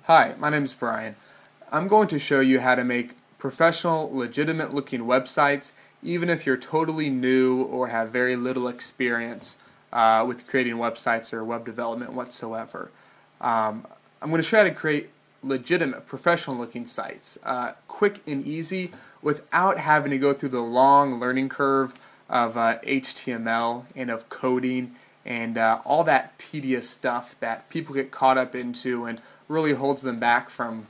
Hi, my name is Brian. I'm going to show you how to make professional, legitimate looking websites even if you're totally new or have very little experience with creating websites or web development whatsoever. I'm going to show you how to create legitimate, professional looking sites, quick and easy without having to go through the long learning curve of HTML and of coding and all that tedious stuff that people get caught up into and really holds them back from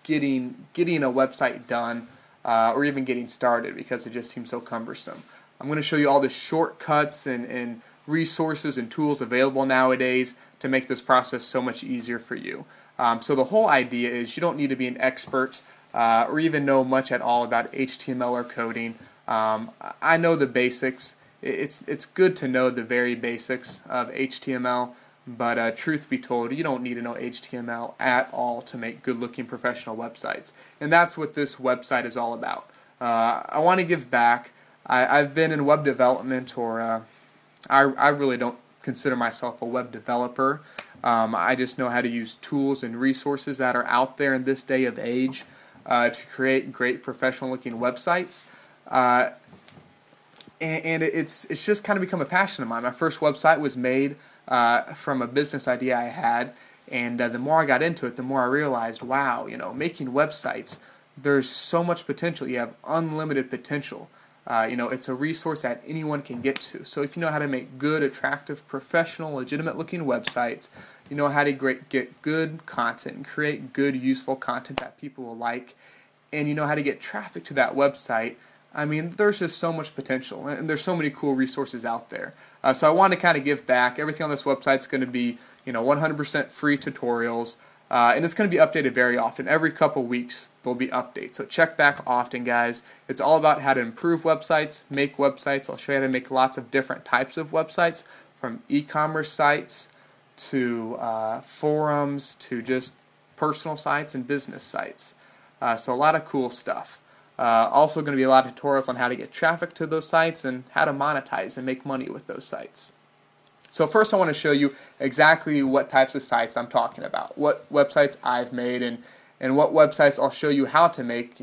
getting a website done or even getting started because it just seems so cumbersome. I'm going to show you all the shortcuts and resources and tools available nowadays to make this process so much easier for you. So the whole idea is you don't need to be an expert or even know much at all about HTML or coding. I know the basics. It's good to know the very basics of HTML, but truth be told, you don't need to know HTML at all to make good-looking professional websites. And that's what this website is all about. I want to give back. I've been in web development, or I really don't consider myself a web developer. I just know how to use tools and resources that are out there in this day of age to create great professional-looking websites. And it's just kind of become a passion of mine. My first website was made from a business idea I had, and the more I got into it, the more I realized, wow, making websites, there's so much potential. You have unlimited potential. It's a resource that anyone can get to. So if you know how to make good, attractive, professional, legitimate-looking websites, you know how to get good content and create good, useful content that people will like, and you know how to get traffic to that website, I mean, there's just so much potential, and there's so many cool resources out there. So I want to kind of give back. Everything on this website is going to be, 100% free tutorials, and it's going to be updated very often. Every couple weeks, there'll be updates. So check back often, guys. It's all about how to improve websites, make websites. I'll show you how to make lots of different types of websites, from e-commerce sites to forums to just personal sites and business sites. So a lot of cool stuff. Also going to be a lot of tutorials on how to get traffic to those sites and how to monetize and make money with those sites. So first I want to show you exactly what types of sites I'm talking about, what websites I've made, and what websites I'll show you how to make,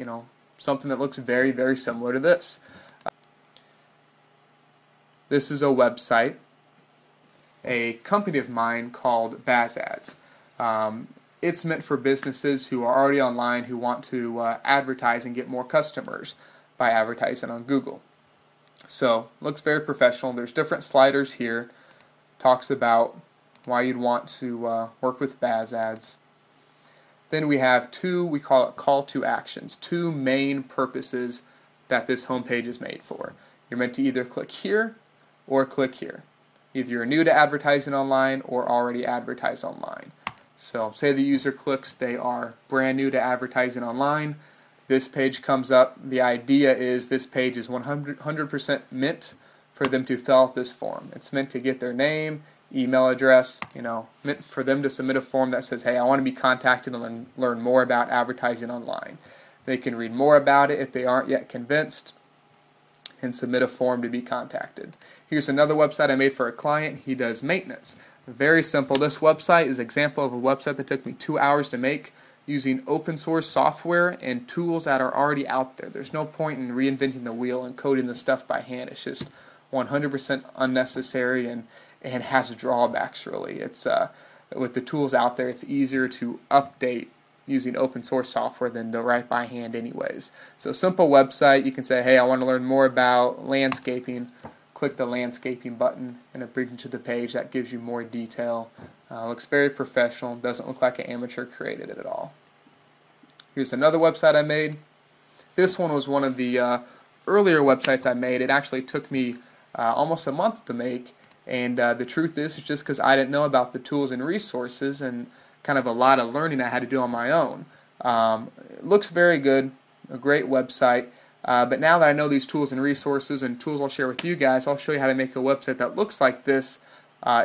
something that looks very, very similar to this. This is a website, a company of mine called BazAds. It's meant for businesses who are already online who want to advertise and get more customers by advertising on Google. So, looks very professional. There's different sliders here. Talks about why you'd want to work with BazAds. Then we have we call it call to actions, two main purposes that this homepage is made for. You're meant to either click here or click here. Either you're new to advertising online or already advertise online. So say the user clicks, they are brand new to advertising online. This page comes up. The idea is this page is 100% meant for them to fill out this form. It's meant to get their name, email address, meant for them to submit a form that says, hey, I want to be contacted and learn more about advertising online. They can read more about it if they aren't yet convinced and submit a form to be contacted. Here's another website I made for a client. He does maintenance. Very simple. This website is an example of a website that took me 2 hours to make using open source software and tools that are already out there. There's no point in reinventing the wheel and coding the stuff by hand. It's just 100% unnecessary and has drawbacks, really. It's with the tools out there, it's easier to update using open source software than to write by hand anyways. So simple website. You can say, hey, I want to learn more about landscaping. Click the landscaping button and it brings you to the page that gives you more detail. Looks very professional. Doesn't look like an amateur created it at all. Here's another website I made. This one was one of the earlier websites I made. It actually took me almost a month to make, and the truth is it's just because I didn't know about the tools and resources and kind of a lot of learning I had to do on my own. It looks very good, a great website. But now that I know these tools and resources and tools I'll share with you guys, I'll show you how to make a website that looks like this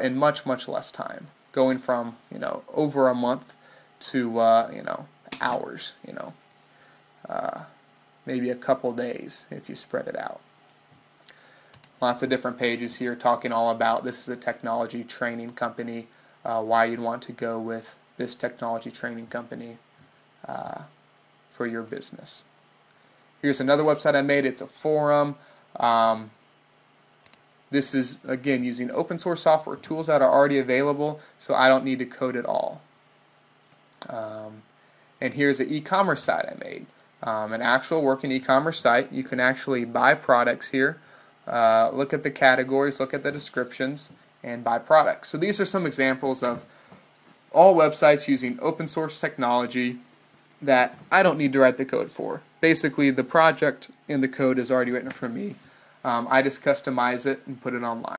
in much, much less time. Going from, over a month to, hours, maybe a couple days if you spread it out. Lots of different pages here talking all about this is a technology training company, why you'd want to go with this technology training company for your business. Here's another website I made. It's a forum. This is, again, using open source software tools that are already available, so I don't need to code at all. And here's an e-commerce site I made. An actual working e-commerce site. You can actually buy products here, look at the categories, look at the descriptions, and buy products. So these are some examples of all websites using open source technology that I don't need to write the code for. Basically, the project and the code is already written for me. I just customize it and put it online.